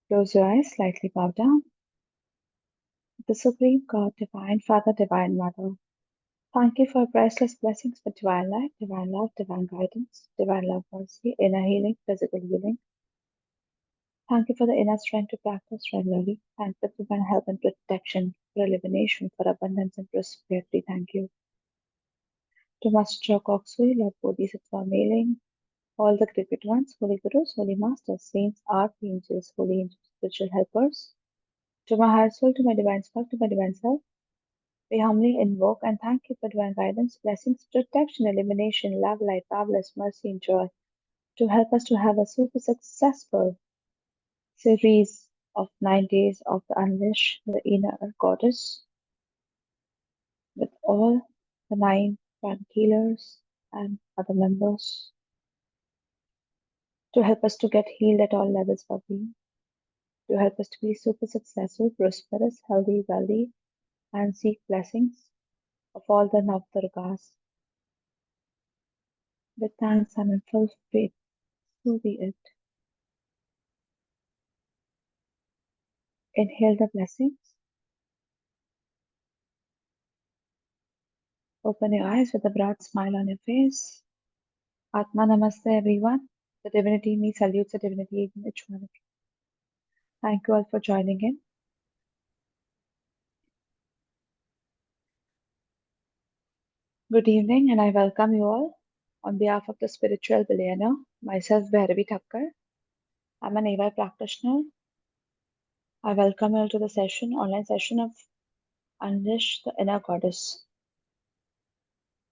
Close your eyes, slightly bow down. The Supreme God, Divine Father, Divine Mother, thank you for priceless blessings for divine life, divine love, divine guidance, divine love, mercy, inner healing, physical healing. Thank you for the inner strength to practice regularly. Thank you for divine help and protection, for illumination, for abundance and prosperity. Thank you. To Master Coxway, Lord Bodhisattva Mailing, all the cricket ones, holy gurus, holy masters, saints, archangels, holy angels, spiritual helpers. To my heart soul, to my divine spark, to my divine self, we humbly invoke and thank you for divine guidance, blessings, protection, illumination, love, light, marvelous mercy, and joy to help us to have a super successful series of 9 days of the Unleash the Inner Goddess with all the 9 healers and other members to help us to get healed at all levels of being, to help us to be super successful, prosperous, healthy, wealthy, and seek blessings of all the Navdurgas with thanks and in full faith. So be it. Inhale the blessings. Open your eyes with a broad smile on your face. Atma Namaste, everyone. The divinity in me salutes the divinity in each one of you. Thank you all for joining in. Good evening, and I welcome you all on behalf of the Spirituelle Billionaire, myself, Bhairvi Thakkar. I'm an AY practitioner. I welcome you all to the session, online session of Unleash the Inner Goddess.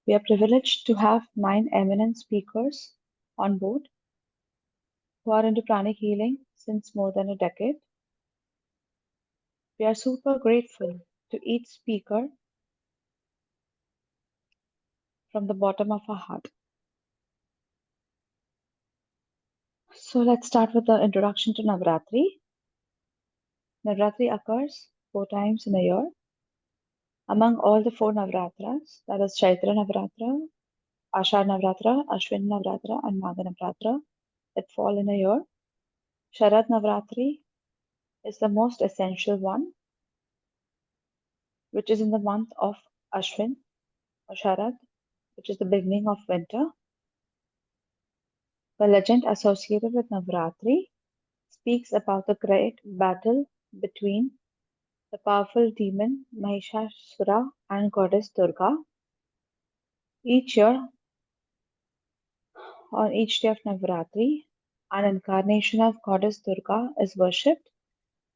We are privileged to have 9 eminent speakers on board who are into pranic healing since more than a decade. We are super grateful to each speaker from the bottom of our heart. So let's start with the introduction to Navratri. Navratri occurs 4 times in a year. Among all the 4 Navratras, that is Chaitra Navratra, Ashad Navratra, Ashwin Navratra, and Magha Navratra, that fall in a year. Sharad Navratri is the most essential one, which is in the month of Ashwin or Sharad, which is the beginning of winter. The legend associated with Navratri speaks about the great battle between the powerful demon Mahishasura and goddess Durga. Each year, on each day of Navratri, an incarnation of goddess Durga is worshipped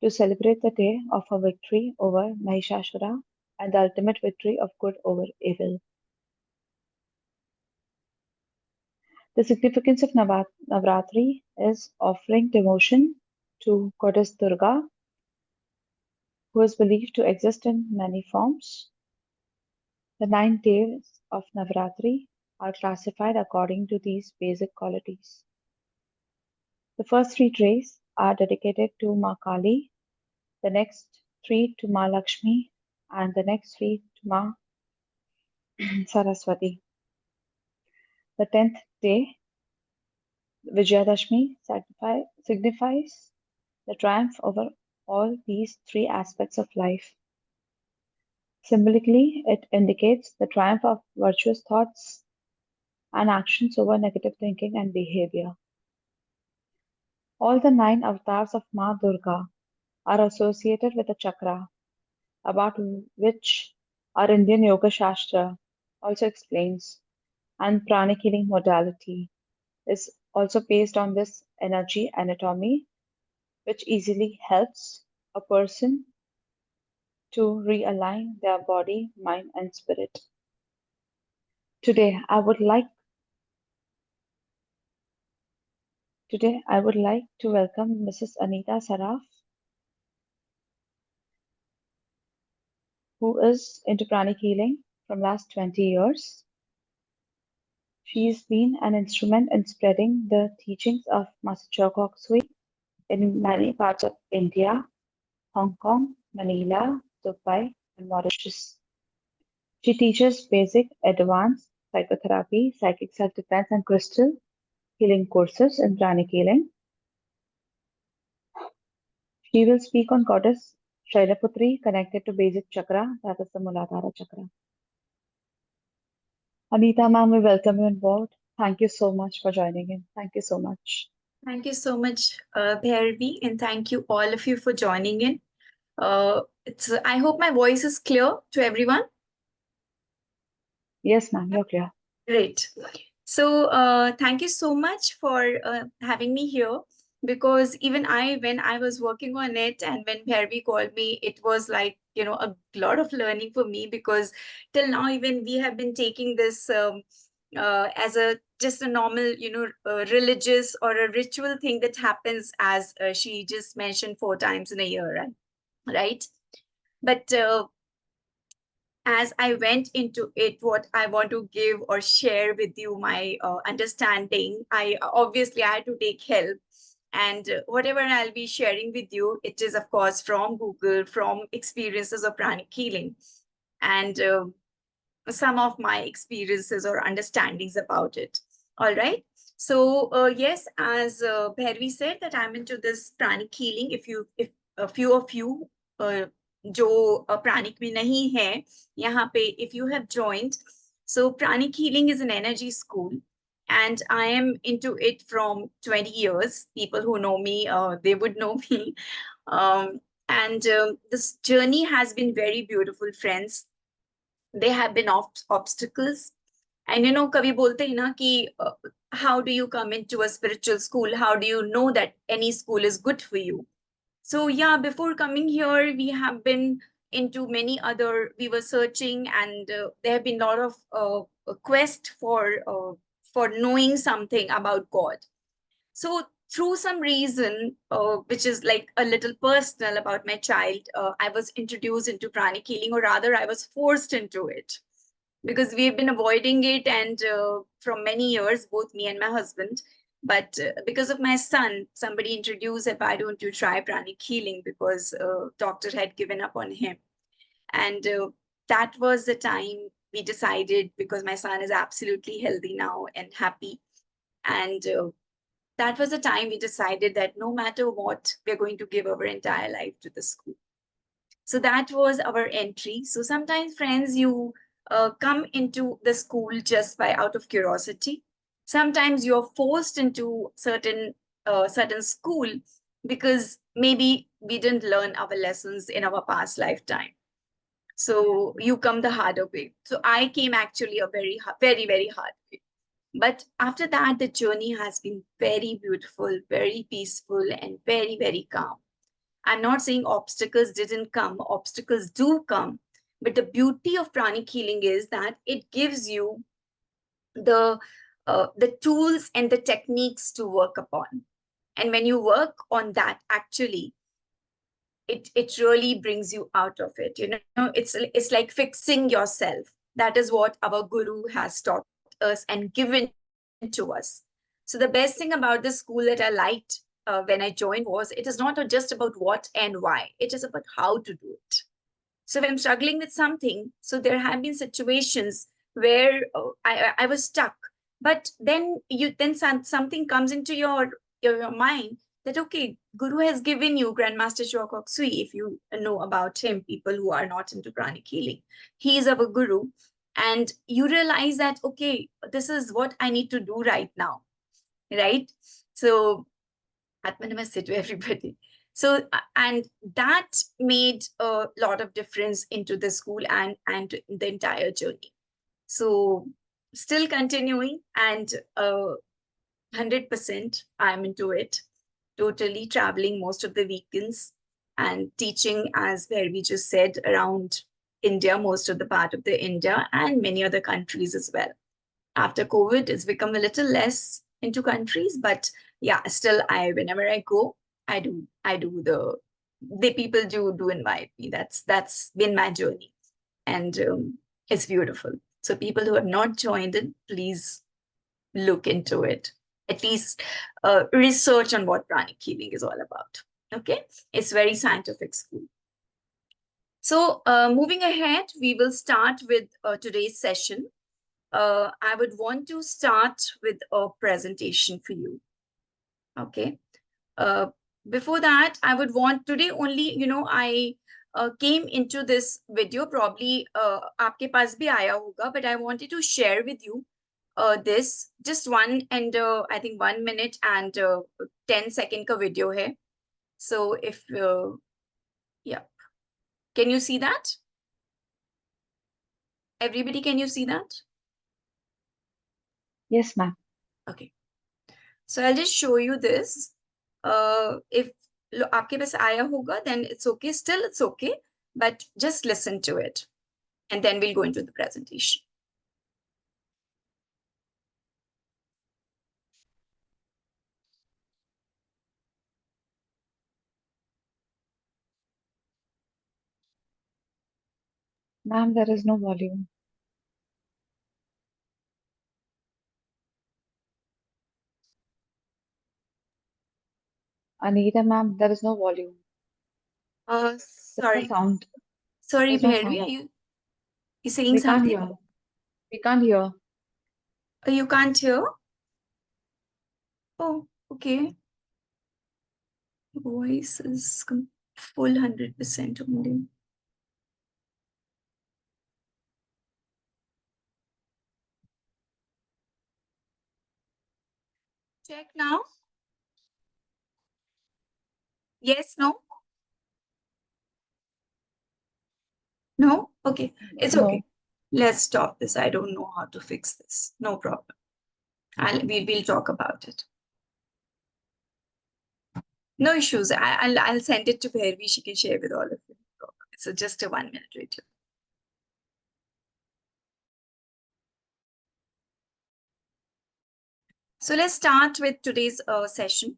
to celebrate the day of her victory over Mahishasura and the ultimate victory of good over evil. The significance of Navratri is offering devotion to goddess Durga, who is believed to exist in many forms. The 9 days of Navratri are classified according to these basic qualities. The first 3 days are dedicated to Ma Kali, the next 3 to Ma Lakshmi, and the next 3 to Ma Saraswati. The 10th day, Vijayadashmi, signifies the triumph over all these 3 aspects of life. Symbolically, it indicates the triumph of virtuous thoughts and actions over negative thinking and behavior. All the 9 avatars of Ma Durga are associated with a chakra, about which our Indian Yoga Shastra also explains, and pranic healing modality is also based on this energy anatomy, which easily helps a person to realign their body, mind, and spirit. Today, I would like to welcome Mrs. Aneeta Saraf, who is into pranic healing from last 20 years. She's been an instrument in spreading the teachings of Master Choa Kok Sui in many parts of India, Hong Kong, Manila, Dubai, and Mauritius. She teaches basic, advanced psychotherapy, psychic self-defense, and crystal healing courses in pranic healing. She will speak on goddess Shailaputri connected to basic chakra, that is the Muladhara chakra. Aneeta ma'am, we welcome you on board. Thank you so much for joining in. Thank you so much. Thank you so much, Bhairvi, and thank you all of you for joining in. I hope my voice is clear to everyone. Yes, ma'am, you're clear. Great. So, thank you so much for having me here because even when I was working on it and when Bhairvi called me, it was like, a lot of learning for me because till now, even we have been taking this as just a normal, religious or a ritual thing that happens as she just mentioned 4 times in a year, right? Right. But as I went into it, what I want to give or share with you my understanding, I had to take help. And whatever I'll be sharing with you, it is, of course, from Google, from experiences of pranic healing, and some of my experiences or understandings about it. All right. So yes, as Bhairvi said, that I'm into this pranic healing. If a few of you uh, जो प्राणिक में नहीं है यहाँ पे, if you have joined, so pranic healing is an energy school, and I am into it from 20 years. People who know me, they would know me. And this journey has been very beautiful, friends. There have been obstacles. And kavi bolte hai na ki how do you come into a spiritual school? How do you know that any school is good for you? So yeah, before coming here, we have been into many other. We were searching, and there have been a lot of a quest for knowing something about God. So through some reason, which is like a little personal about my child, I was introduced into pranic healing, or rather, I was forced into it because we've been avoiding it, and from many years, both me and my husband. But because of my son, somebody introduced that why don't you try pranic healing, because doctor had given up on him. And that was the time we decided, because my son is absolutely healthy now and happy. And that was the time we decided that no matter what, we're going to give our entire life to the school. So that was our entry. So sometimes, friends, you come into the school just by out of curiosity. Sometimes you're forced into certain school because maybe we didn't learn our lessons in our past lifetime. So you come the harder way. So I came actually a very, very hard way. But after that, the journey has been very beautiful, very peaceful, and very, very calm. I'm not saying obstacles didn't come, obstacles do come. But the beauty of pranic healing is that it gives you the the tools and the techniques to work upon. And when you work on that, actually, it really brings you out of it. It's like fixing yourself. That is what our guru has taught us and given to us. So the best thing about the school that I liked when I joined was, it is not just about what and why, it is about how to do it. So if I'm struggling with something, so there have been situations where I was stuck. But then something comes into your mind that, okay, Guru has given you Grandmaster Shokok Sui, if you know about him, people who are not into pranic healing. He is our Guru. And you realize that, okay, this is what I need to do right now. Right? So Atma Namaste to everybody. So, and that made a lot of difference into the school and the entire journey. So, still continuing, and 100% I'm into it. Totally traveling most of the weekends and teaching, as where we just said, around India, most of the part of the India and many other countries as well. After COVID, it's become a little less into countries, but yeah, still whenever I go, I do the people do invite me. That's been my journey, and it's beautiful. So people who have not joined it, please look into it. At least research on what pranic healing is all about. Okay, it's very scientific school. So moving ahead, we will start with today's session. I would want to start with a presentation for you. Okay. before that, I would want today only, I came into this video, probably आपके पास भी आया होगा, but I wanted to share with you this just one and I think 1 minute and 10 second ka video hai. So if yeah, can you see that? Everybody, can you see that? Yes, ma'am. Okay. So I'll just show you this. If आपके पास आया होगा, then it's okay. Still, it's okay. But just listen to it. And then we'll go into the presentation. Ma'am, there is no volume. Aneeta, ma'am, there is no volume. There's no Sorry. sound. Sorry, There's no Bhairvi, sound. are you saying We can't something? hear. We can't hear. You can't hear? Oh, okay. Voice is full 100% only. Check now. Yes, no? No? Okay. It's No. okay. Let's stop this. I don't know how to fix this. No problem. We'll talk about it. No issues. I'll send it to Bhairvi. She can share with all of you. So just a 1 minute video. So let's start with today's session.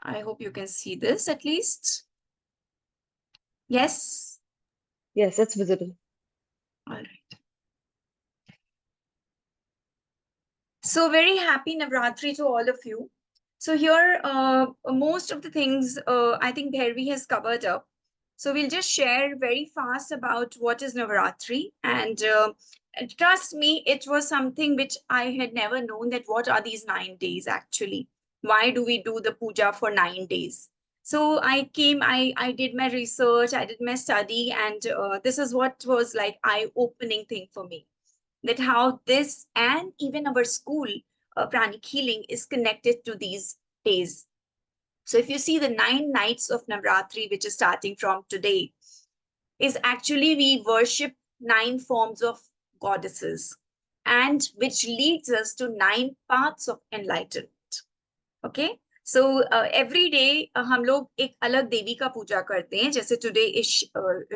I hope you can see this at least. Yes? Yes, it's visible. All right. So very happy Navratri to all of you. So here, most of the things I think Bhairvi has covered up. So we'll just share very fast about what is Navratri. And trust me, it was something which I had never known that what are these 9 days actually? Why do we do the puja for 9 days? So I did my research, I did my study, and this is what was like eye-opening thing for me, that how this and even our school pranic healing is connected to these days. So if you see the 9 nights of Navratri, which is starting from today, is actually we worship 9 forms of goddesses, and which leads us to 9 paths of enlightenment. Okay, so every day हम लोग एक अलग देवी का पूजा करते हैं, जैसे today is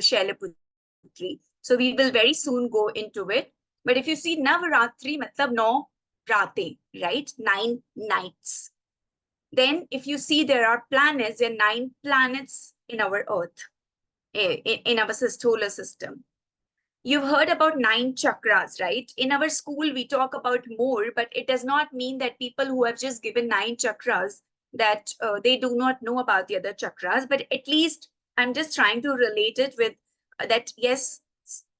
Shailputri. So we will very soon go into it. But if you see Navratri, मतलब 9 रातें, right? 9 nights. Then if you see there are planets, there are 9 planets in our Earth, in our solar system. You've heard about 9 chakras, right? In our school, we talk about more, but it does not mean that people who have just given 9 chakras, that they do not know about the other chakras. But at least I'm just trying to relate it with that, yes,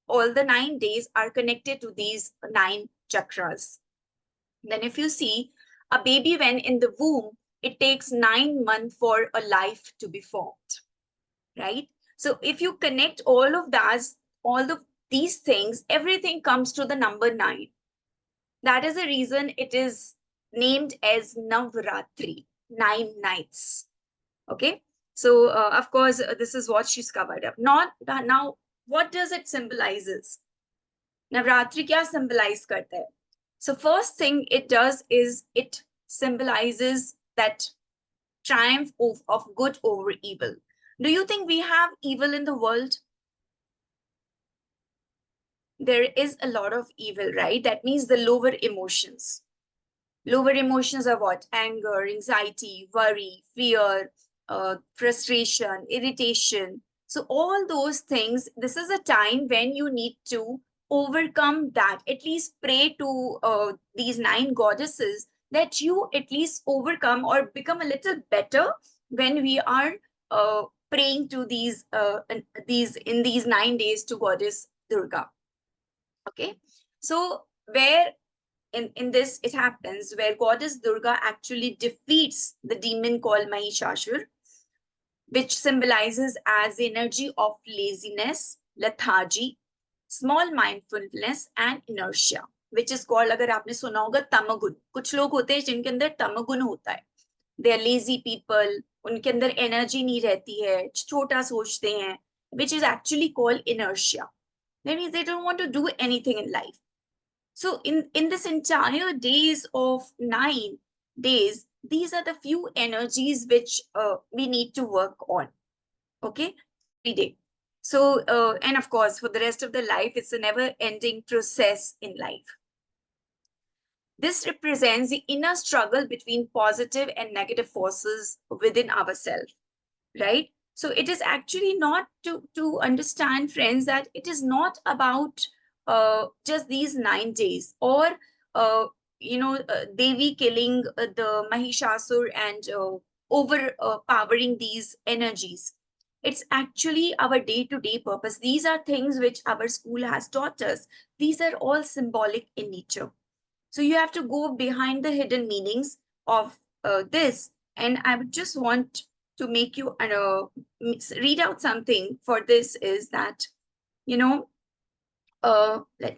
all the 9 days are connected to these 9 chakras. Then if you see a baby when in the womb, it takes 9 months for a life to be formed, right? So if you connect all of that, all of these things, everything comes to the number 9. That is the reason it is named as Navratri, 9 nights. Okay. So of course, this is what she's covered up. Not now, what does it symbolizes? Navratri kya symbolize karta hai? So first thing it does is it symbolizes that triumph of good over evil. Do you think we have evil in the world? There is a lot of evil, right? That means the lower emotions. Lower emotions are what? Anger, anxiety, worry, fear, frustration, irritation. So, all those things, this is a time when you need to overcome that. At least pray to these 9 goddesses that you at least overcome or become a little better when we are praying to these in these 9 days to Goddess Durga. Okay, so where in this it happens where Goddess Durga actually defeats the demon called Mahishashur. which symbolizes as the energy of laziness, lethargy, small mindfulness and inertia, which is called, अगर आपने सुना होगा, तमगुण. कुछ लोग होते हैं जिनके अंदर तमगुण होता है. They are lazy people, उनके अंदर एनर्जी नहीं रहती है, छोटा सोचते हैं, which is actually called inertia. That means they don't want to do anything in life. So in this entire days of 9 days, these are the few energies which we need to work on. Okay, every day. So and of course, for the rest of the life, it's a never-ending process in life. This represents the inner struggle between positive and negative forces within ourselves, right? So it is actually not to understand, friends, that it is not about just these 9 days or Devi killing the Mahishasur and overpowering these energies. It's actually our day-to-day purpose. These are things which our school has taught us. These are all symbolic in nature. So you have to go behind the hidden meanings of this. And I would just want to make you read out something for this, is that, let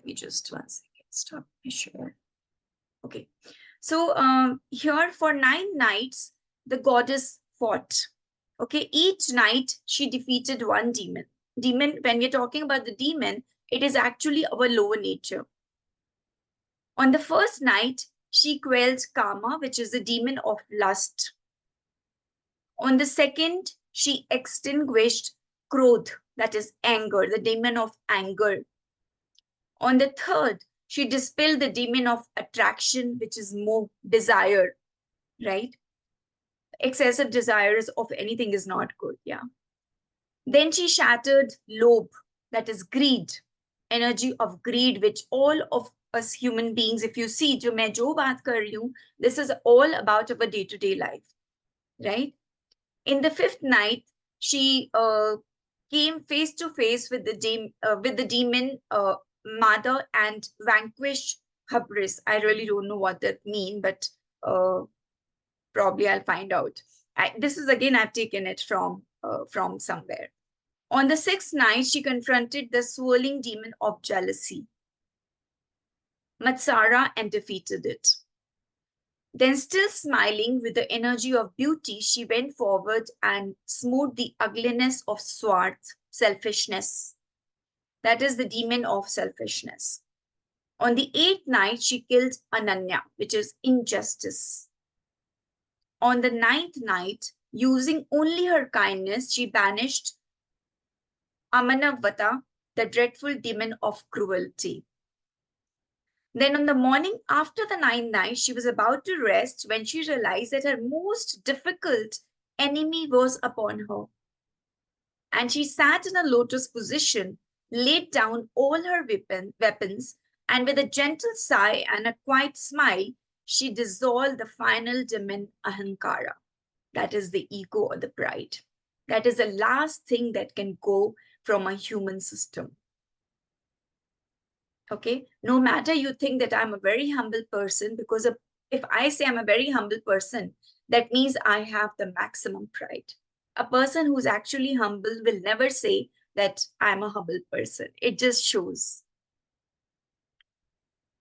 me just 1 second stop my share. Okay. So here for 9 nights, the goddess fought. Okay. Each night she defeated one demon. Demon, when we're talking about the demon, it is actually our lower nature. On the first night, she quelled Kama, which is the demon of lust. On the second, she extinguished Krodh, that is anger, the demon of anger. On the third, she dispelled the demon of attraction, which is more desire, right? Excessive desires of anything is not good, yeah. Then she shattered Lobh, that is greed, energy of greed, which all of us human beings, if you see, जो मैं जो बात कर रही हूँ, this is all about our day-to-day life, right? In the fifth night, she came face to face with the demon Mother and vanquished Hubris. I really don't know what that means, but probably I'll find out. This is again, I've taken it from somewhere. On the sixth night, she confronted the swirling demon of jealousy, Matsara, and defeated it. Then, still smiling with the energy of beauty, she went forward and smote the ugliness of Swarth, selfishness. That is the demon of selfishness. On the eighth night, she killed Ananya, which is injustice. On the ninth night, using only her kindness, she banished Amanavata, the dreadful demon of cruelty. Then on the morning after the ninth night, she was about to rest when she realized that her most difficult enemy was upon her. And she sat in a lotus position, laid down all her weapons, and with a gentle sigh and a quiet smile, she dissolved the final demon, Ahankara. That is the ego or the pride. That is the last thing that can go from a human system. Okay, no matter you think that I'm a very humble person, because if I say I'm a very humble person, that means I have the maximum pride. A person who's actually humble will never say that I'm a humble person. It just shows.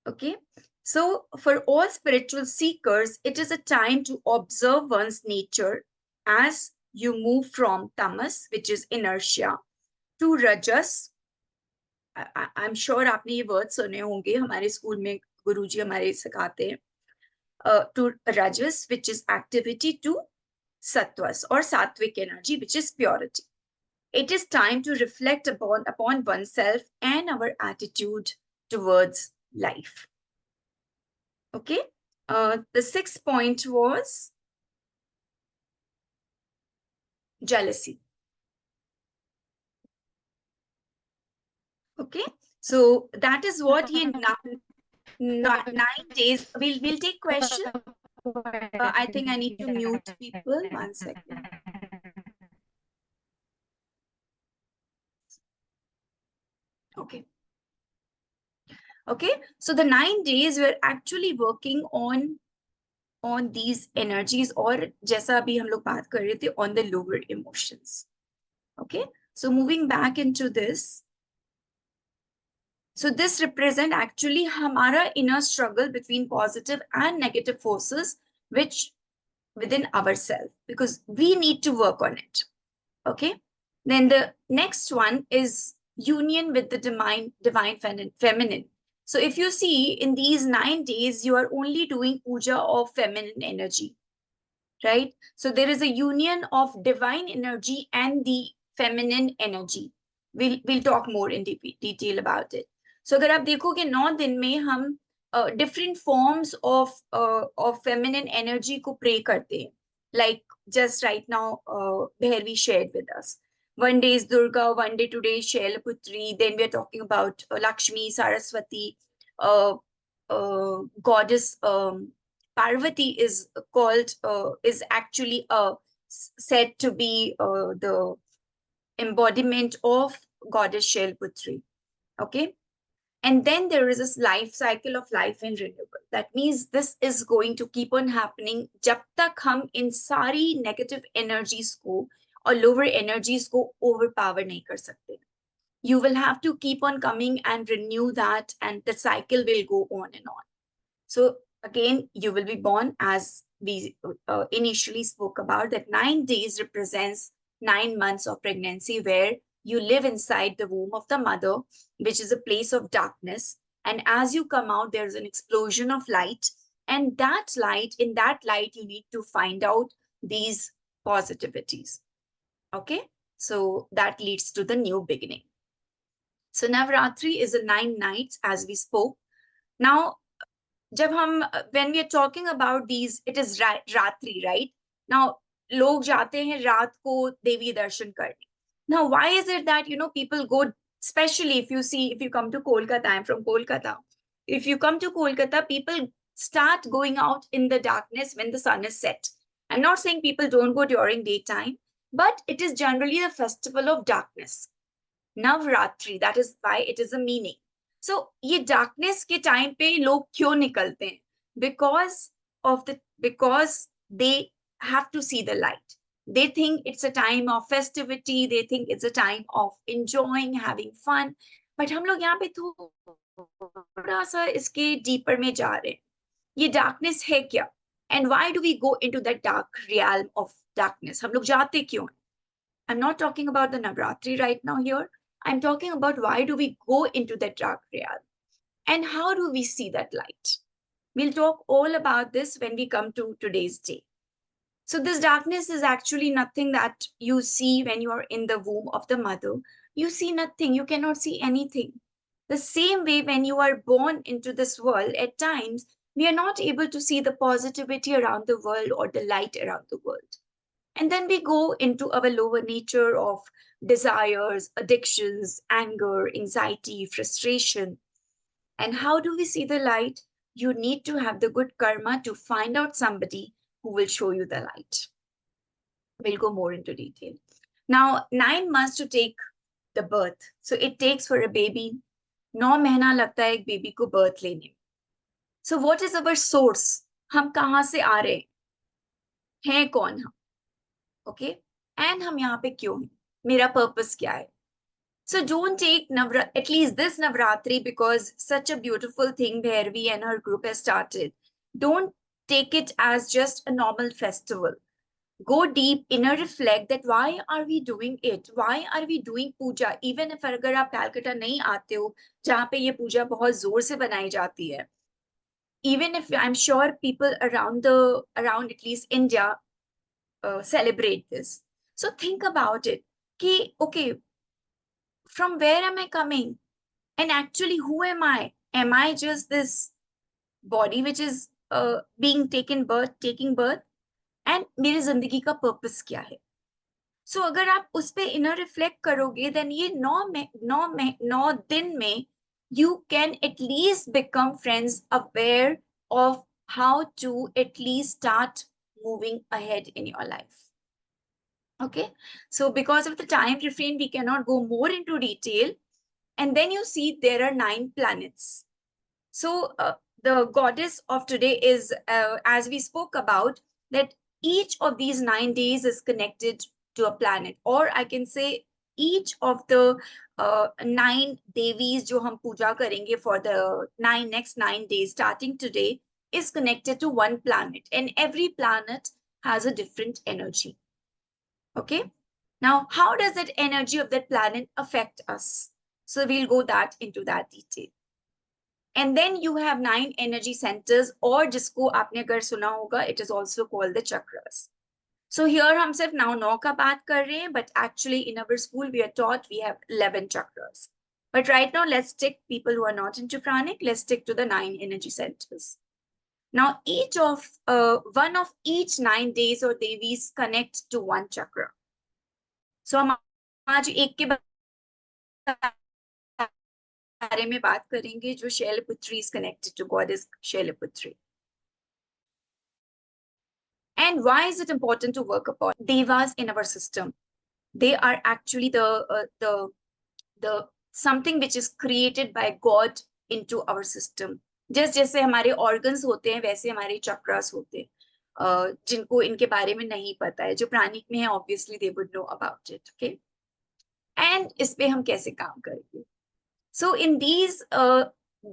Okay, so for all spiritual seekers, it is a time to observe one's nature as you move from tamas, which is inertia, to rajas. I'm sure आपने ये word सुने होंगे, हमारे school में गुरुजी हमारे सिखाते हैं. To rajas, which is activity, to sattvas or sattvic energy, which is purity. It is time to reflect upon oneself and our attitude towards life. Okay. The sixth point was jealousy. Okay. So that is what he 9 days. We'll take question. I think I need to mute people. 1 second. Okay. Okay. So the 9 days we're actually working on on these energies, और जैसा अभी हम लोग बात कर रहे थे on the lower emotions. Okay, so moving back into this, so this represent actually हमारा inner struggle between positive and negative forces which within ourselves, because we need to work on it. Okay, then the next one is union with the divine feminine. So if you see in these 9 days, you are only doing puja of feminine energy, right? So there is a union of divine energy and the feminine energy. We'll talk more in detail about it. So अगर आप देखोगे 9 दिन में हम different forms of feminine energy को pray करते हैं. Like just right now, Bhairvi shared with us. One day is Durga, one day today is Shailaputri. Then we are talking about Lakshmi, Saraswati, goddess Parvati is called, is actually said to be the embodiment of goddess Shailputri. Okay. And then there is this life cycle of life and renewal. That means this is going to keep on happening जब तक हम इन सारी negative energies को और lower energies को overpower नहीं कर सकते. You will have to keep on coming and renew that, and the cycle will go on and on. So again, you will be born, as we initially spoke about, that 9 days represents 9 months of pregnancy where you live inside the womb of the mother, which is a place of darkness. And as you come out, there's an explosion of light. And in that light, you need to find out these positivities. Okay, so that leads to the new beginning. So Navratri is a 9 nights, as we spoke. Now, जब हम when we are talking about these, it is रात्रि, right? Now लोग जाते हैं रात को देवी दर्शन करने. Now why is it that people go, especially if you come to Kolkata? I'm from Kolkata. If you come to Kolkata, people start going out in the darkness when the sun is set. I'm not saying people don't go during daytime, but it is generally a festival of darkness. Navratri, that is why it is a meaning. So ये darkness के time पे लोग क्यों निकलते हैं? Because they have to see the light. They think it's a time of festivity. They think it's a time of enjoying, having fun. But हम लोग यहाँ पे थोड़ा सा इसके deeper में जा रहे हैं. ये darkness है क्या? And why do we go into that dark realm of darkness? हम लोग जाते क्यों? I'm not talking about the Navratri right now here. I'm talking about why do we go into that dark realm and how do we see that light. We'll talk all about this when we come to today's day. So this darkness is actually nothing that you see when you are in the womb of the mother. You see nothing. You cannot see anything. The same way when you are born into this world, at times, we are not able to see the positivity around the world or the light around the world. And then we go into our lower nature of desires, addictions, anger, anxiety, frustration. And how do we see the light? You need to have the good karma to find out somebody who will show you the light. We'll go more into detail. Now, 9 months to take the birth. So it takes for a baby 9 महीना लगता है एक baby को birth लेने. So what is our source? हम कहाँ से आ रहे हैं कौन हम? Okay, and हम यहाँ पे क्यों हैं? मेरा purpose क्या है? So don't take at least this Navratri, because such a beautiful thing Bhairvi and her group has started. Don't take it as just a normal festival. Go deep, inner reflect that why are we doing it? Why are we doing puja? Even if अगर आप Calcutta नहीं आते हो, जहाँ पे ये पूजा बहुत जोर से बनाई जाती है. Even if I'm sure people around at least India celebrate this. So think about it. Okay, from where am I coming? And actually, who am I? Am I just this body which is taking birth? And मेरी जिंदगी का purpose क्या है? So अगर आप उस पे inner reflect करोगे, then ये 9 दिन में you can at least become friends aware of how to at least start moving ahead in your life. Okay, so because of the time refrain, we cannot go more into detail. And then you see there are 9 planets. So the goddess of today is, as we spoke about, that each of these 9 days is connected to a planet, or I can say each of the 9 devis जो हम पूजा करेंगे for the next 9 days starting today is connected to one planet, and every planet has a different energy. Okay, now how does that energy of that planet affect us? So we'll go that into that detail. And then you have 9 energy centers, or जिसको आपने अगर सुना होगा, it is also called the chakras. So here हम सिर्फ now 9 का बात कर रहे हैं, but actually in our school we are taught we have 11 chakras. But right now let's stick, people who are not into pranic, let's stick to the 9 energy centers. Now each of one of each 9 days or devis connect to one chakra. So हम आज एक के बारे में बात करेंगे जो Shailputri is connected to goddess Shailaputri. And why is it important to work upon devas in our system? They are actually the something which is created by God into our system. Just जैसे हमारे organs होते हैं वैसे हमारे chakras होते हैं, जिनको इनके बारे में नहीं पता है, जो प्राणिक में है obviously they would know about it. Okay, and इस पे हम कैसे काम करेंगे? So in these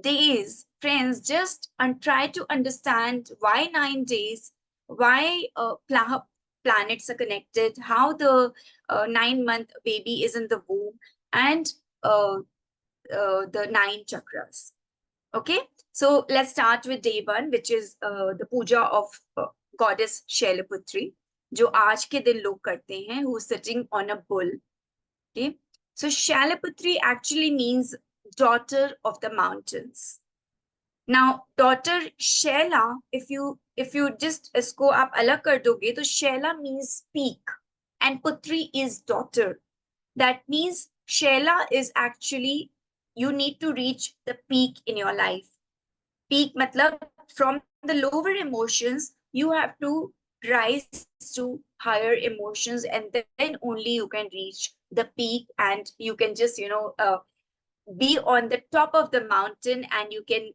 days, friends, just try to understand why 9 days, why planets are connected, how the 9-month baby is in the womb, and the 9 chakras. Okay, so let's start with day 1, which is the puja of goddess Shailaputri, जो आज के दिन लोग करते हैं, who's sitting on a bull. Okay, so Shailaputri actually means daughter of the mountains. Now, daughter Shaila, if you just इसको आप अलग कर दोगे, तो Shaila means peak and Putri is daughter. That means Shaila is actually, you need to reach the peak in your life. Peak matlab from the lower emotions, you have to rise to higher emotions, and then only you can reach the peak, and you can just be on the top of the mountain, and you can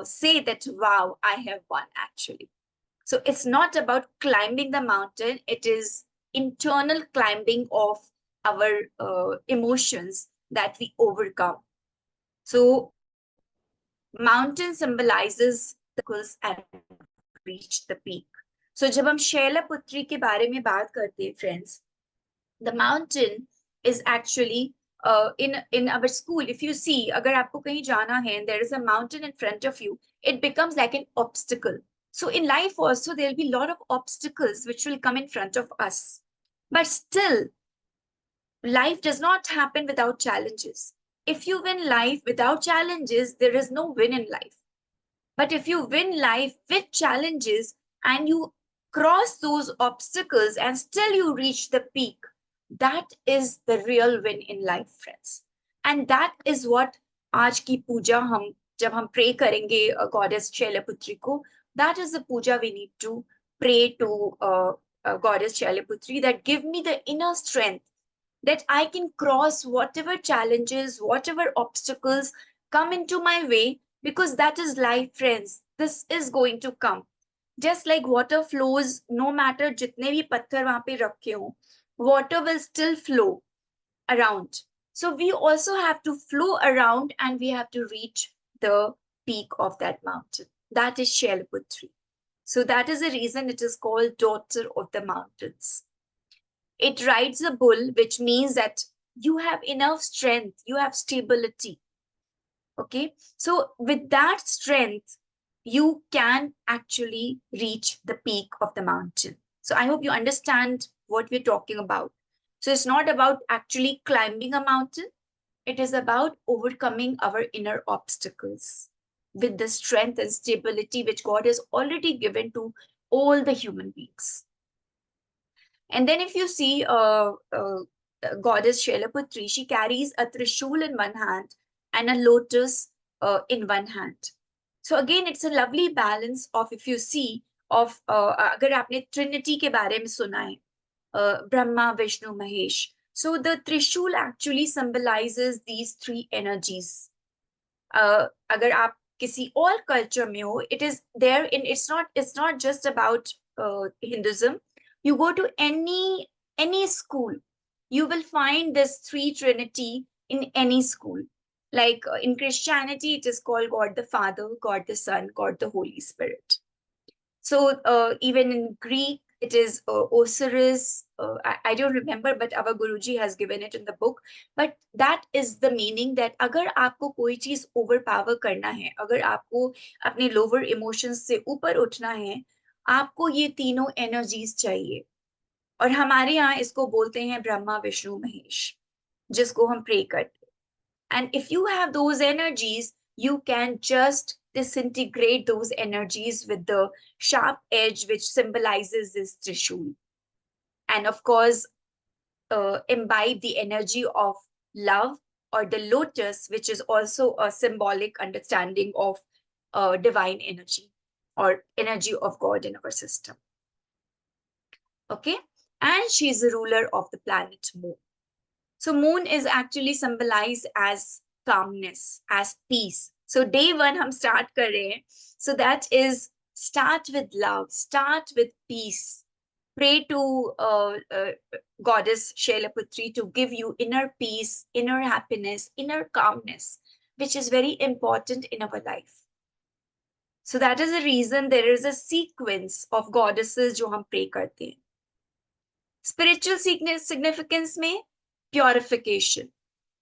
say that wow, I have won actually. So it's not about climbing the mountain, it is internal climbing of our emotions that we overcome. So mountain symbolizes the circles and reach the peak. So जब हम शैलपुत्री के बारे में बात करते हैं friends, the mountain is actually in our school, if you see, अगर आपको कहीं जाना है and there is a mountain in front of you, it becomes like an obstacle. So in life also there will be a lot of obstacles which will come in front of us, but still life does not happen without challenges. If you win life without challenges, there is no win in life. But if you win life with challenges and you cross those obstacles and still you reach the peak, that is the real win in life, friends. And that is what आज की पूजा हम जब हम pray करेंगे goddess Shailaputri को, that is the puja we need to pray to goddess Shailaputri, that give me the inner strength that I can cross whatever challenges, whatever obstacles come into my way, because that is life, friends. This is going to come. Just like water flows, no matter jitne bhi patthar wahan pe rakhe ho, water will still flow around. So we also have to flow around and we have to reach the peak of that mountain. That is Shailaputri. So that is the reason it is called daughter of the mountains. It rides a bull, which means that you have enough strength, you have stability. Okay, so with that strength, you can actually reach the peak of the mountain. So I hope you understand what we're talking about. So it's not about actually climbing a mountain, it is about overcoming our inner obstacles with the strength and stability which God has already given to all the human beings. And then if you see goddess Shailaputri, she carries a trishul in one hand and a lotus in one hand. So again, it's a lovely balance of, if you see, of अगर आपने Trinity के बारे में सुना है, Brahma, Vishnu, Mahesh. So the trishul actually symbolizes these 3 energies. अगर आप किसी और कल्चर में हो, it is there in, it's not just about Hinduism. You go to any school, you will find this three trinity in any school. Like in Christianity, it is called God the Father, God the Son, God the Holy Spirit. So even in Greek, it is Osiris. I don't remember, but our Guruji has given it in the book. But that is the meaning that अगर आपको कोई चीज overpower करना है, अगर आपको अपने lower emotions से ऊपर उठना है, आपको ये तीनों energies चाहिए. और हमारे यहाँ इसको बोलते हैं ब्रह्मा विष्णु महेश, जिसको हम प्रे करते हैं. And if you have those energies, you can just disintegrate those energies with the sharp edge, which symbolizes this Trishul. And of course, imbibe the energy of love, or the lotus, which is also a symbolic understanding of divine energy or energy of God in our system. Okay? And she's the ruler of the planet Moon. So moon is actually symbolized as calmness, as peace. So day one hum start kar rahe hain. So that is start with love, start with peace. Pray to goddess Shailaputri to give you inner peace, inner happiness, inner calmness, which is very important in our life. So that is the reason there is a sequence of goddesses jo hum pray karte hain. Spiritual significance में purification.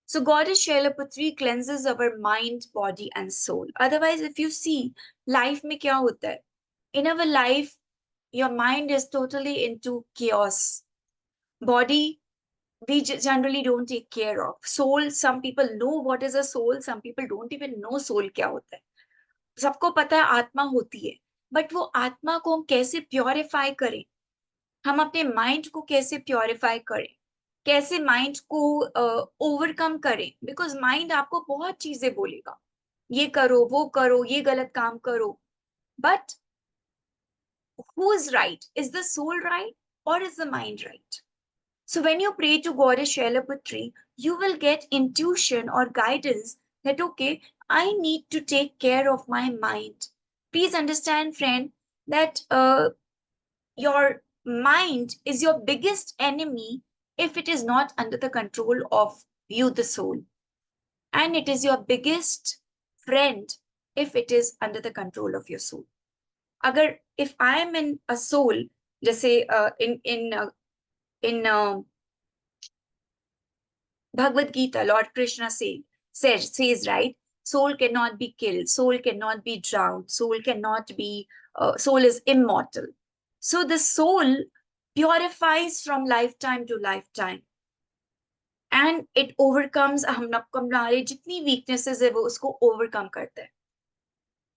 So Goddess Shailaputri cleanses our mind, body, and soul. Otherwise, if you see, life में क्या होता है? In our life, your mind is totally into chaos. Body, we generally don't take care of. Soul, some people know what is a soul, some people don't even know soul क्या होता है. सबको पता है आत्मा होती है, but वो आत्मा को हम कैसे प्योरीफाई करें, हम अपने माइंड को कैसे प्योरीफाई करें, कैसे माइंड को ओवरकम करें. बिकॉज माइंड आपको बहुत चीजें बोलेगा, ये करो, वो करो, ये गलत काम करो. But who is right? Is the soul right और is the mind right? So when you pray to Goddess Shailaputri, you will get intuition or guidance that, okay, I need to take care of my mind. Please understand, friend, that your mind is your biggest enemy if it is not under the control of you, the soul. And it is your biggest friend if it is under the control of your soul. Agar, if I am in a soul, just say in Bhagavad Gita, Lord Krishna says, right? Soul cannot be killed, soul cannot be drowned, soul cannot be, soul is immortal. So the soul purifies from lifetime to lifetime. And it overcomes हमारे जितनी weaknesses है वो उसको overcome करता है.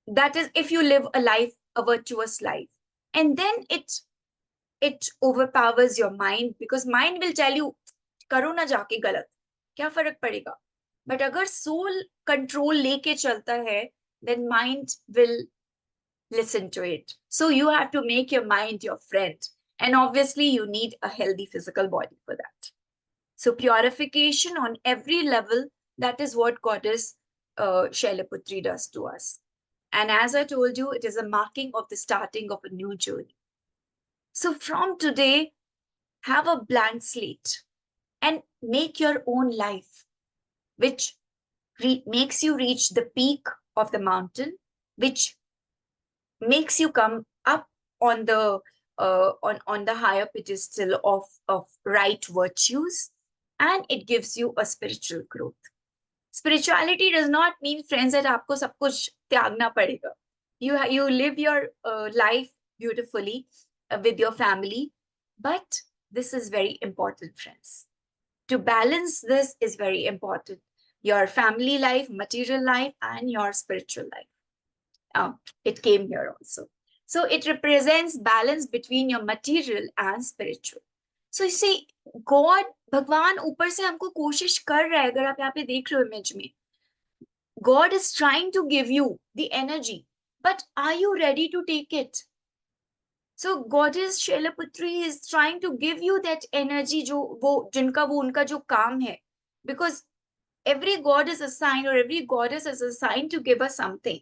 That is if you live a life, a virtuous life. And then it overpowers your mind, because mind will tell you, करो ना जाके गलत, क्या फर्क पड़ेगा. बट अगर सोल कंट्रोल लेके चलता है, then mind will listen to it. So you have to make your mind your friend. And obviously you need a healthy physical body for that. So purification on every level, that is what Goddess Shailaputri does to us. And as I told you, it is a marking of the starting of a new journey. So from today, have a blank slate and make your own life, which makes you reach the peak of the mountain, which makes you come up on the on the higher pedestal of right virtues, and it gives you a spiritual growth. Spirituality does not mean, friends, that आपको सब कुछ त्यागना पड़ेगा. You live your life beautifully with your family, but this is very important, friends. To balance this is very important. Your family life, material life, and your spiritual life. It came here also. So it represents balance between your material and spiritual. So you see, God, भगवान ऊपर से हमको कोशिश कर रहा है. अगर आप यहाँ पे देख रहे हो इमेज में, God is trying to give you the energy, but are you ready to take it? So Goddess Shailaputri is trying to give you that energy, जो वो जिनका वो उनका जो काम है, because Every god is assigned, or every goddess is assigned to give us something.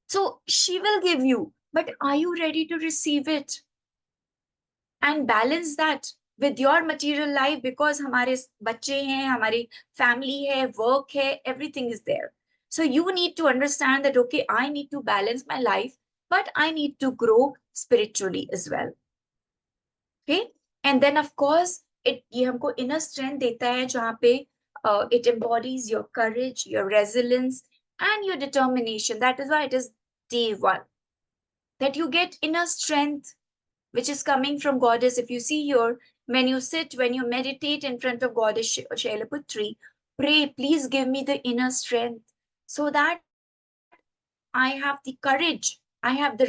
So she will give you, but are you ready to receive it? And balance that with your material life, because हमारे बच्चे हैं, हमारी family है, work है, everything is there. So you need to understand that, okay, I need to balance my life, but I need to grow spiritually as well. Okay? And then of course, ये हमको inner strength देता है, जहाँ पे it embodies your courage, your resilience, and your determination. That is why it is day one. That you get inner strength, which is coming from goddess. If you see here, when you sit, when you meditate in front of goddess Shailaputri, pray, please give me the inner strength so that I have the courage, I have the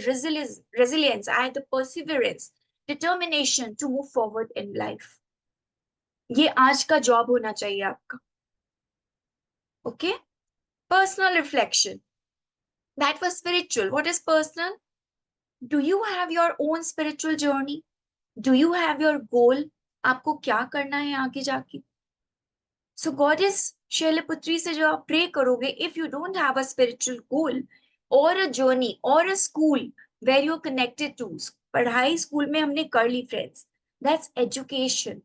resilience, I have the perseverance, determination to move forward in life. ये आज का job होना चाहिए आपका. Okay? Personal reflection. That was spiritual. What is personal? Do you have your own spiritual journey? Do you have your goal? आपको क्या करना है आगे जाके? So goddess Shailaputri से जो आप pray करोगे, if you don't have a spiritual goal or a journey or a school where you're connected to, पढ़ाई school में हमने कर ली friends, that's education.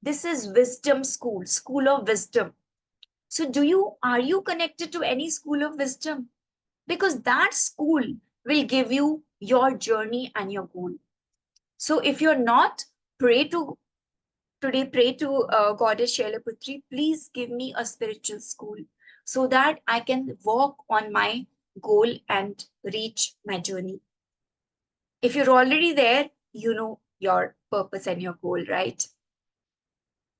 This is wisdom school, school of wisdom. So are you connected to any school of wisdom? Because that school will give you your journey and your goal. So if you're not, pray to Goddess Shailaputri, please give me a spiritual school so that I can walk on my goal and reach my journey. If you're already there, you know your purpose and your goal, right?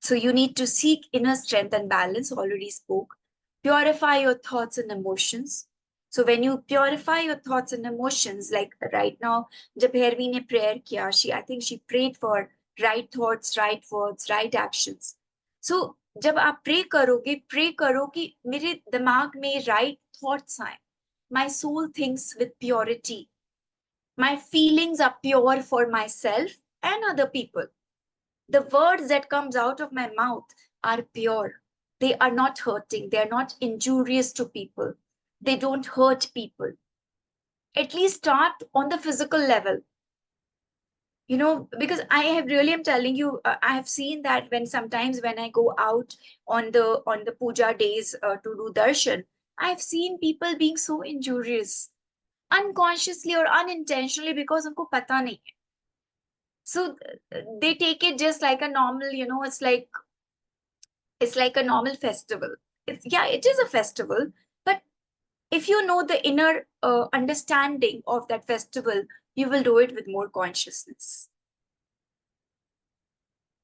So you need to seek inner strength and balance, already spoke. Purify your thoughts and emotions. So when you purify your thoughts and emotions, like right now, जब Bhairvi ने prayer किया, I think she prayed for right thoughts, right words, right actions. So जब आप pray करो कि मेरे दिमाग में right thoughts आए. My soul thinks with purity. My feelings are pure for myself and other people. The words that comes out of my mouth are pure. They are not hurting. They are not injurious to people. They don't hurt people. At least start on the physical level. Because I have really am telling you, I have seen that sometimes when I go out on the puja days to do darshan, I've seen people being so injurious, unconsciously or unintentionally, because उनको पता नहीं है. So they take it just like a normal, it's like a normal festival. It is a festival, but if you know the inner understanding of that festival, you will do it with more consciousness.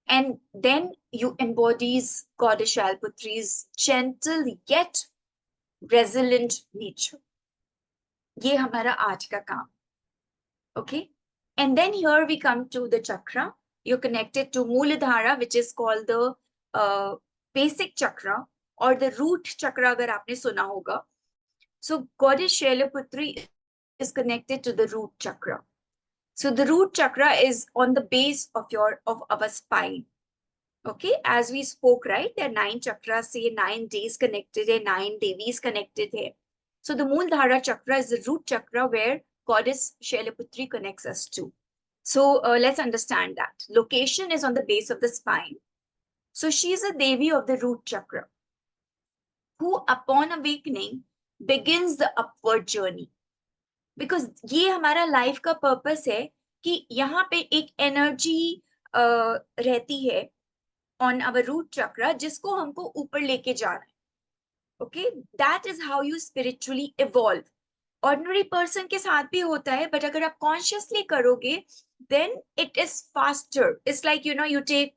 And then you embodies Goddess Shalputri's gentle yet resilient nature. ये हमारा आज का काम. Okay? And then here we come to the chakra. You're connected to Mooladhara, which is called the basic chakra or the root chakra, अगर आपने सुना होगा. So Goddess Shailaputri is connected to the root chakra. So the root chakra is on the base of our spine. Okay, as we spoke, right? There are 9 chakras, say 9 days connected, 9 Devis connected here. So the Mooladhara chakra is the root chakra where Goddess Shailaputri connects us to. So let's understand that. Location is on the base of the spine. So she is a Devi of the root chakra, who upon awakening begins the upward journey. Because ये हमारा life का purpose है कि यहाँ पे एक energy रहती है on our root chakra, जिसको हमको ऊपर लेके जाना है. Okay, that is how you spiritually evolve. Ordinary person के साथ भी होता है, but अगर आप consciously करोगे, then it is faster. It's like, you take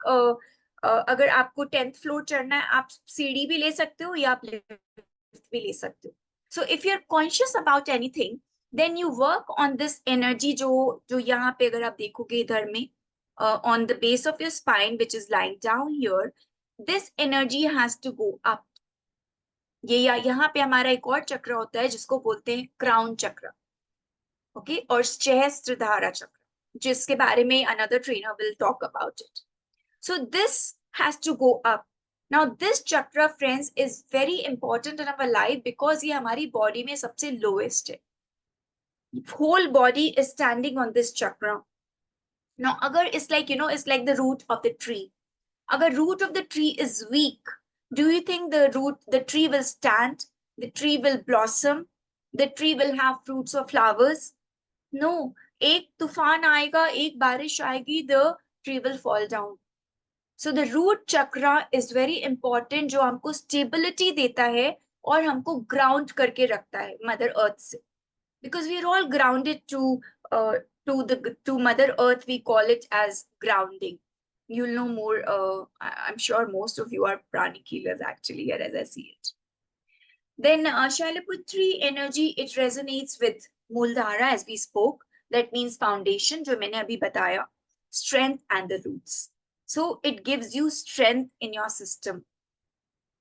अगर आपको 10th floor चढ़ना है, आप सीढ़ी भी ले सकते हो या आप lift भी ले सकते हो. So if you're conscious about anything, then you work on this energy जो यहाँ पे अगर आप देखोगे इधर में, on the base of your spine, which is lying down here, this energy has to go up. ये यहाँ पे हमारा एक और चक्र होता है जिसको बोलते हैं क्राउन चक्र. ओके, और सहस्त्रधारा चक्र, जिसके बारे में another trainer will talk about it. So this has to go up. Now this chakra, friends, is very important in our life because ये हमारी body में सबसे lowest है. Whole body is standing on this chakra. Now, agar it's like, it's like the root of the tree. Agar root of the tree is weak, do you think the tree will stand? The tree will blossom? The tree will have fruits or flowers? No. एक तूफान आएगा, एक बारिश आएगी, the tree will fall down. So the root chakra is very important, जो हमको stability देता है और हमको ground करके रखता है Mother Earth से. Because we are all grounded to Mother Earth, we call it as grounding. You'll know more. I'm sure most of you are pranic healers actually here as I see it. Then Shailaputri energy, it resonates with Muldhara as we spoke. That means foundation, जो मैंने अभी बताया, strength and the roots. So it gives you strength in your system.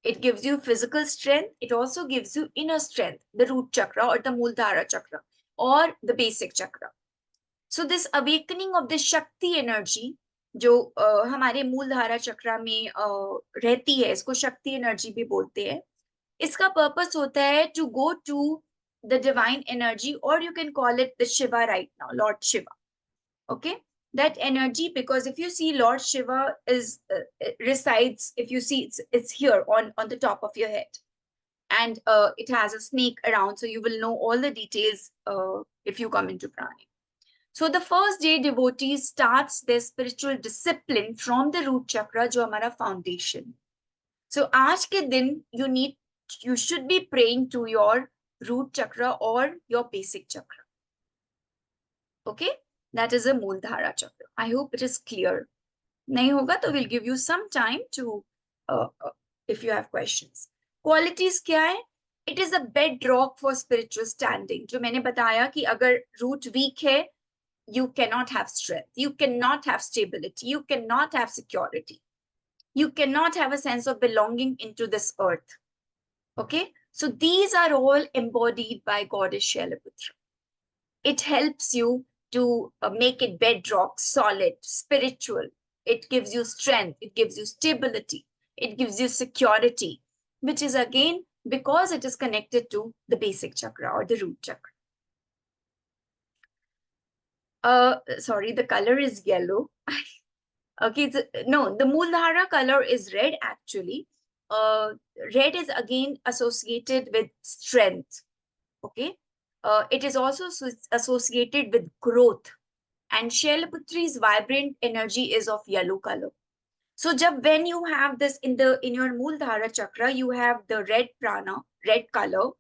It gives you physical strength. It also gives you inner strength, the root chakra or the Muldhara chakra or the basic chakra. So this awakening of this Shakti energy, जो हमारे मूलधारा चक्रा में रहती है, इसको शक्ति energy भी बोलते हैं. इसका पर्पस होता है to go to the divine energy, or you can call it the Shiva right now, Lord Shiva. Okay, that energy, because if you see Lord Shiva is resides, if you see it's here on the top of your head, and it has a snake around, so you will know all the details if you come into prana. So the first day devotee starts their spiritual discipline from the root chakra, जो हमारा foundation. So आज के दिन you should be praying to your root chakra or your basic chakra. Okay, that is a Muldhara chakra. I hope it is clear. नहीं होगा तो we'll give you some time to if you have questions. Qualities क्या है? It is a bedrock for spiritual standing. जो मैंने बताया कि अगर root weak है, you cannot have strength, you cannot have stability, you cannot have security, you cannot have a sense of belonging into this earth. Okay, so these are all embodied by goddess Shailaputra. It helps you to make it bedrock, solid, spiritual. It gives you strength, it gives you stability, it gives you security, which is again because it is connected to the basic chakra or the root chakra. Sorry, the color is yellow. Okay, no, the Muldhara color is red actually. Red is again associated with strength. Okay, it is also associated with growth, and Shailaputri's vibrant energy is of yellow color. So when you have this in your Muldhara chakra, you have the red prana, red color.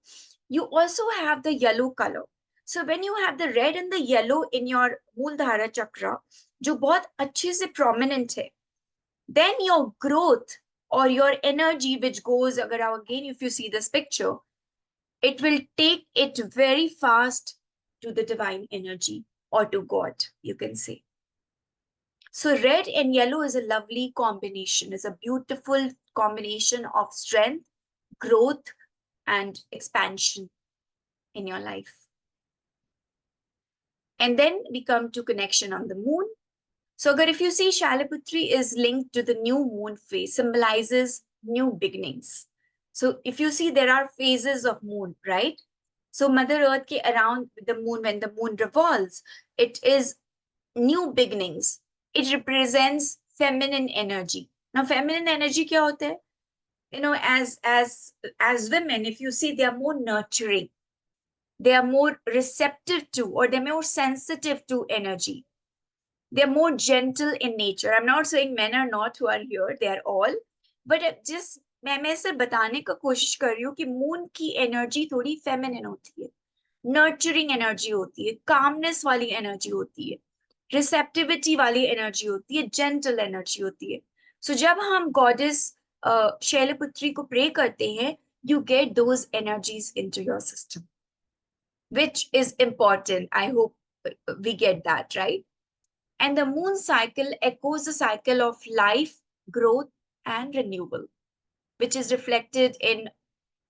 You also have the yellow color. So when you have the red and the yellow in your Muldhara chakra, जो बहुत अच्छे से prominent है, then your growth or your energy which goes, again if you see this picture, it will take it very fast to the divine energy or to God, you can say. So red and yellow is a lovely combination, is a beautiful combination of strength, growth, and expansion in your life. And then we come to connection on the moon. So if you see Shailaputri is linked to the new moon phase, symbolizes new beginnings. So if you see there are phases of moon, right? So Mother Earth ke around the moon, when the moon revolves, it is new beginnings. It represents feminine energy. Now feminine energy kya hota hai? You know, as women, if you see, they are more nurturing. They are more receptive to, or they're more sensitive to energy. They're more gentle in nature. I'm not saying men are not who are here, they are all. But just मैं सिर्फ बताने का कोशिश कर रही हूँ कि moon की एनर्जी थोड़ी फेमिनिन होती है, नर्चरिंग एनर्जी होती है, कामनेस वाली एनर्जी होती है, रिसेप्टिविटी वाली एनर्जी होती है, जेंटल एनर्जी होती है. सो जब हम गॉडेस शैलपुत्री को प्रे करते हैं, you get those energies into your system, which is important. I hope we get that, right? And the moon cycle echoes the cycle of life, growth, and renewal, which is reflected in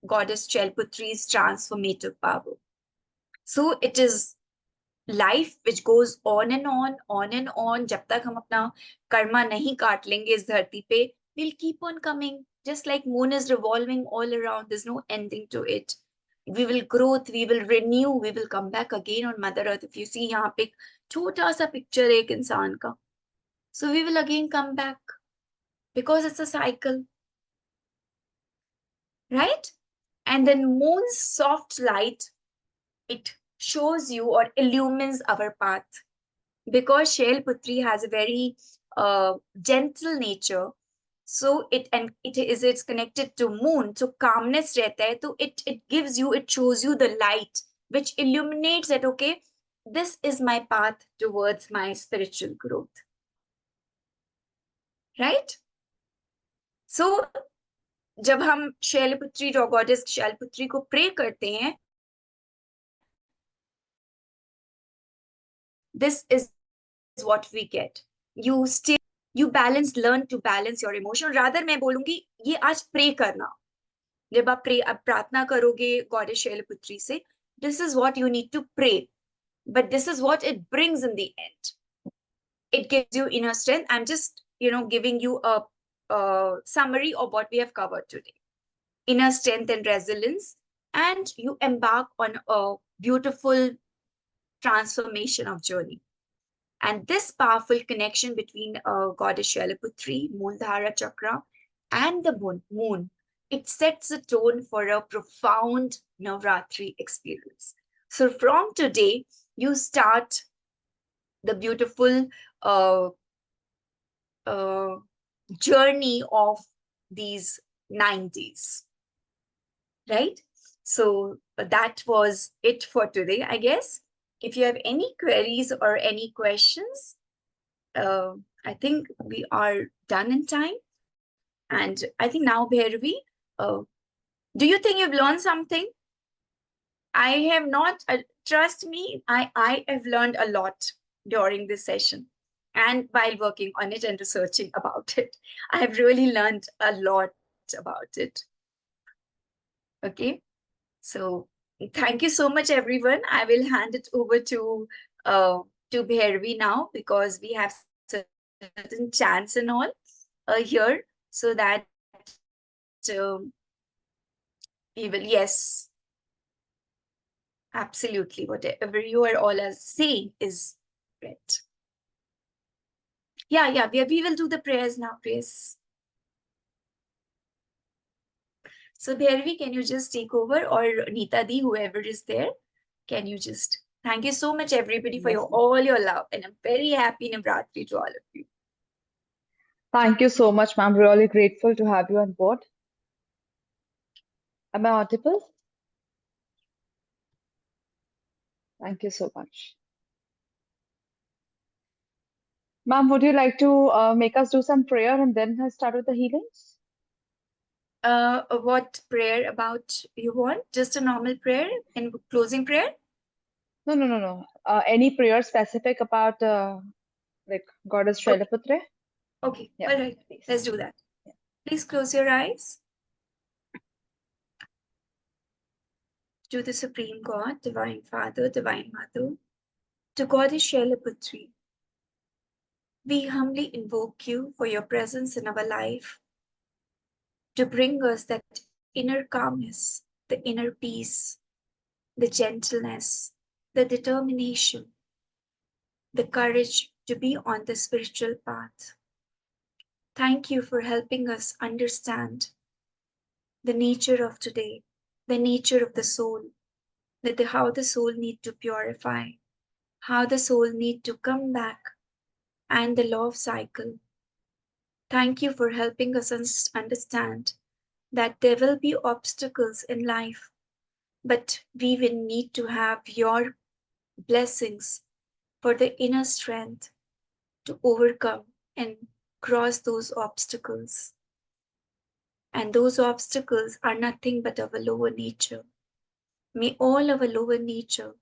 goddess Chelputri's transformative power. So it is life which goes on and on, on and on. जब तक हम अपना कर्मा नहीं काट लेंगे इस धरती पे, we'll keep on coming Just like moon is revolving all around, there's no ending to it. We will growth, we will renew, we will come back again on Mother Earth. If you see यहाँ पे छोटा सा picture एक इंसान का, so we will again come back because it's a cycle, right? And then moon's soft light, it shows you or illumines our path, because Shailputri has a very gentle nature. So it's connected to moon. So calmness रहता है. So it gives you, it shows you the light, which illuminates that, okay, this is my path towards my spiritual growth. Right? So जब हम Shailputri goddess Shailputri को pray करते हैं, this is what we get. You balance, learn to balance your emotion. Rather मैं बोलूंगी ये आज pray करना. जब आप प्रार्थना करोगे गॉडेस शैलपुत्री से, this is what you need to pray, but this is what it brings in the end. It gives you inner strength. I'm just giving you a summary of what we have covered today. Inner strength and resilience, and you embark on a beautiful transformation of journey. And this powerful connection between goddess Shailaputri, Mooladhara Chakra, and the moon, it sets a tone for a profound Navratri experience. So from today, you start the beautiful uh, journey of these 9 days, right? So that was it for today, I guess. If you have any queries or any questions, I think we are done in time. And I think now, Bhairvi, do you think you've learned something? I have not, trust me, I have learned a lot during this session and while working on it and researching about it. I have really learned a lot about it. Okay, so thank you so much, everyone. I will hand it over to Bhairvi now, because we have certain chants and all here, so that we will, yes, absolutely, whatever you are all are saying is right. Yeah, we will do the prayers now, please. So Bhairvi, can you just take over, or Neeta Di, whoever is there, can you just, thank you so much, everybody, for all your love, and I'm very happy Navratri to all of you. Thank you so much, ma'am. Really grateful to have you on board. Am I audible? Thank you so much. Ma'am, would you like to make us do some prayer and then start with the healings? What prayer about you want? Just a normal prayer and closing prayer? No. Any prayer specific about like Goddess Shailaputri? Okay, Yeah, all right, please. let's do that. Yeah. Please close your eyes. To the Supreme God, Divine Father, Divine Mother, to Goddess Shailaputri, we humbly invoke you for your presence in our life, to bring us that inner calmness, the inner peace, the gentleness, the determination, the courage to be on the spiritual path. Thank you for helping us understand the nature of today, the nature of the soul, how the soul need to purify, how the soul need to come back, and the law of cycle. Thank you for helping us understand that there will be obstacles in life, but we will need to have your blessings for the inner strength to overcome and cross those obstacles. And those obstacles are nothing but our lower nature. May all our lower nature,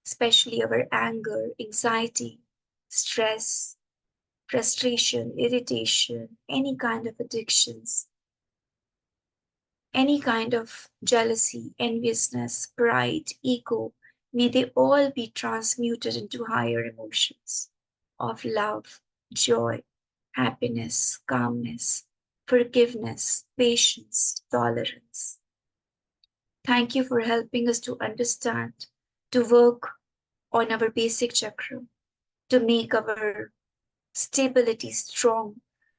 especially our anger, anxiety, stress, frustration, irritation, any kind of addictions, any kind of jealousy, enviousness, pride, ego, may they all be transmuted into higher emotions of love, joy, happiness, calmness, forgiveness, patience, tolerance. Thank you for helping us to understand, to work on our basic chakra, to make our stability strong,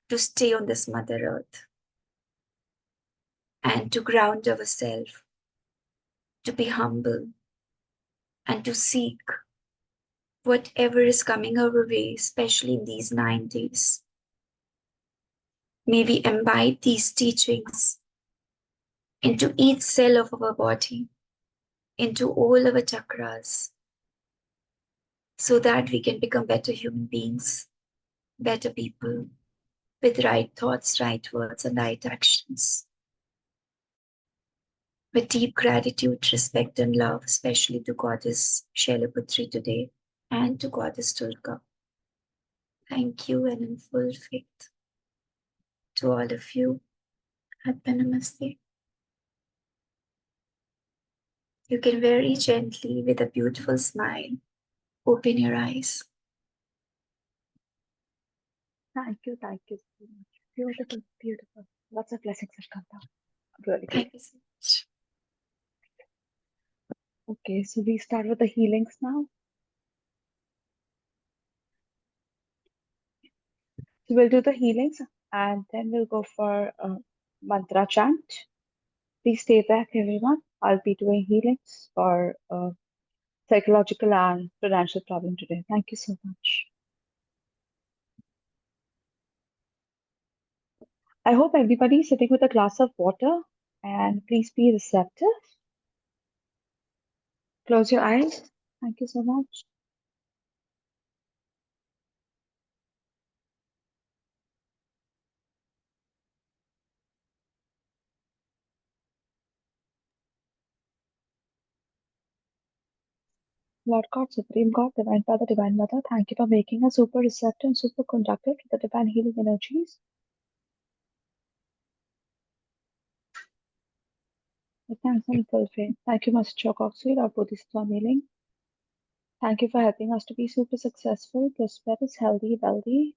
to stay on this Mother Earth, and to ground ourselves, to be humble, and to seek whatever is coming our way, especially in these 9 days. May we imbibe these teachings into each cell of our body, into all our chakras, so that we can become better human beings, better people, with right thoughts, right words, and right actions. With deep gratitude, respect, and love, especially to Goddess Shailaputri today and to Goddess Durga. Thank you, and in full faith to all of you. Atma Namaste. You can very gently, with a beautiful smile, open your eyes. Thank you so much. Beautiful, beautiful. Lots of blessings have come down. Really great. Thank you so much. Okay, so we start with the healings now. So we'll do the healings and then we'll go for mantra chant. Please stay back, everyone. I'll be doing healings for psychological and financial problem today. Thank you so much. I hope everybody is sitting with a glass of water and please be receptive. Close your eyes. Thank you so much. Lord God, Supreme God, Divine Father, Divine Mother, thank you for making us super receptive and super conductive to the divine healing energies. With thanks and full faith. Thank you, Master Chokoksui, our Buddhist healing. Thank you for helping us to be super successful, prosperous, healthy, wealthy,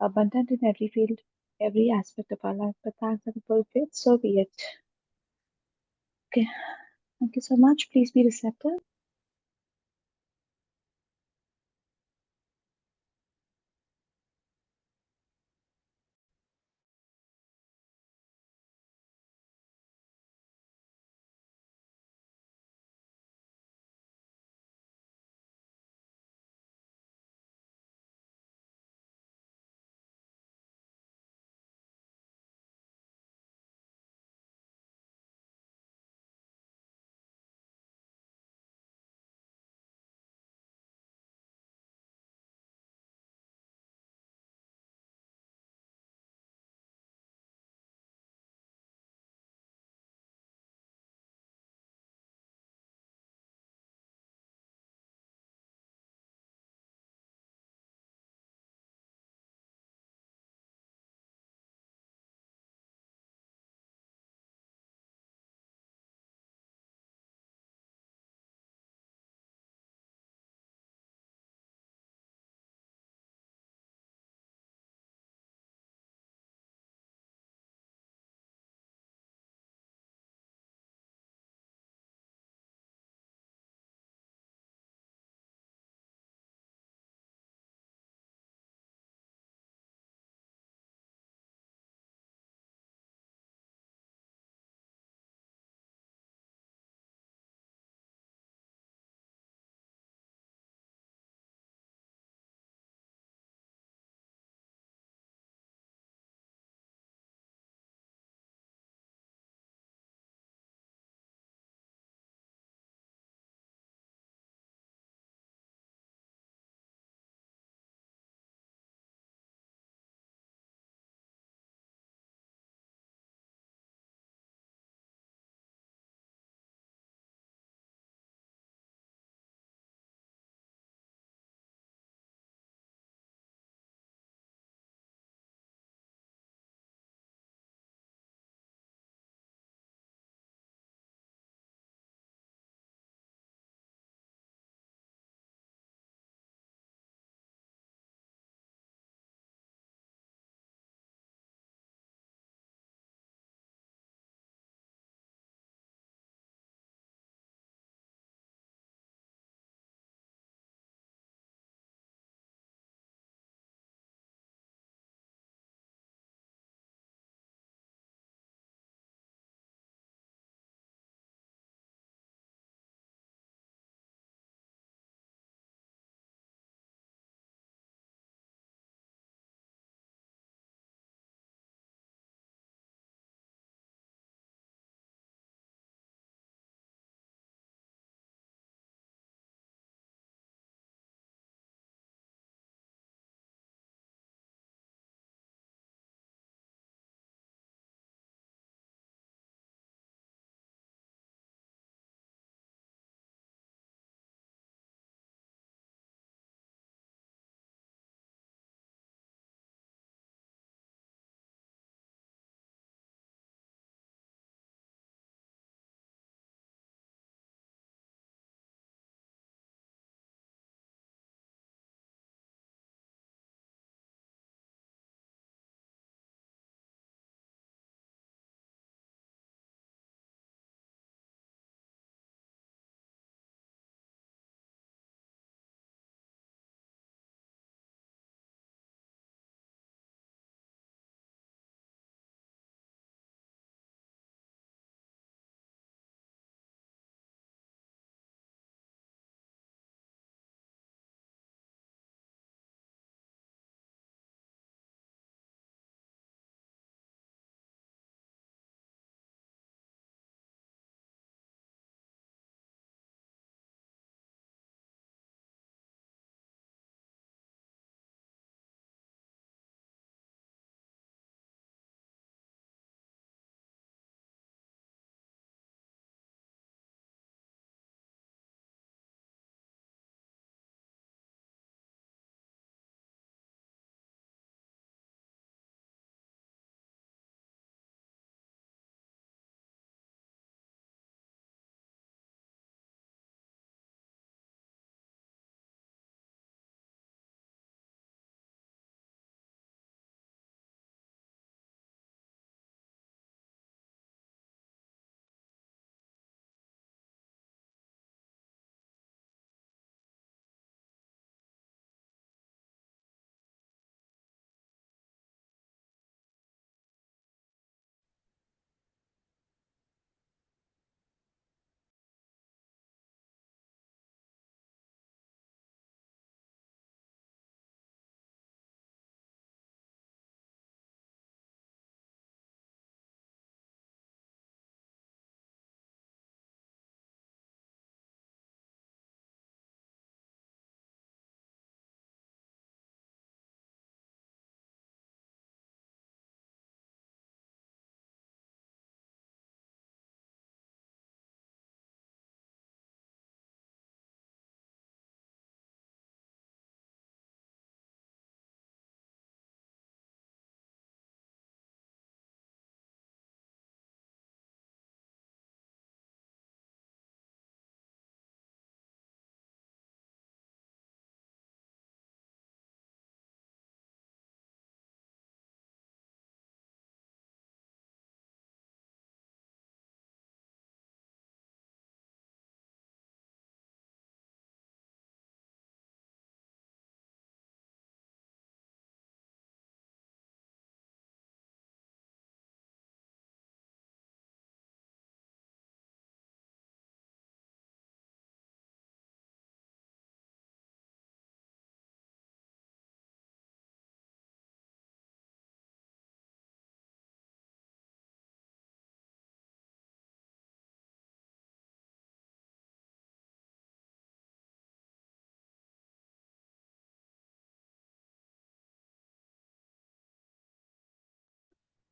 abundant in every field, every aspect of our life. But thanks and full faith, so be it. Okay, thank you so much. Please be receptive.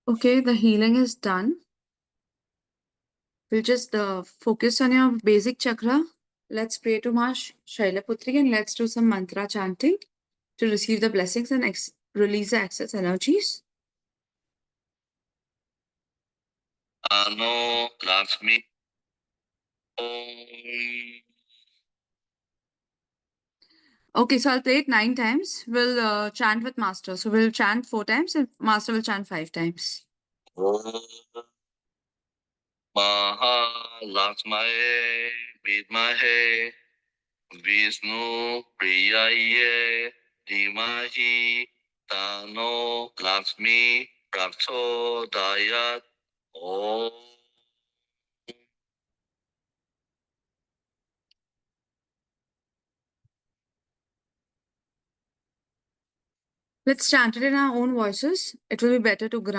Okay, the healing is done. We'll just focus on your basic chakra. Let's pray to Ma Shailaputri and let's do some mantra chanting to receive the blessings and release the excess energies. Ano Lakshmi Om. Okay, so I'll play it 9 times. We'll chant with Master. So we'll chant 4 times and Master will chant 5 times. Om Mahalakshmaye Vidmahe Vishnu Priyaye Dhimahi Tano Lakshmi Prachodayat. Om. Let's chant it in our own voices. It will be better to do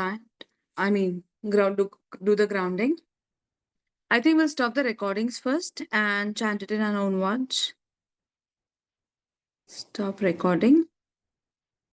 the grounding. I think we'll stop the recordings first and chant it in our own words. Stop recording.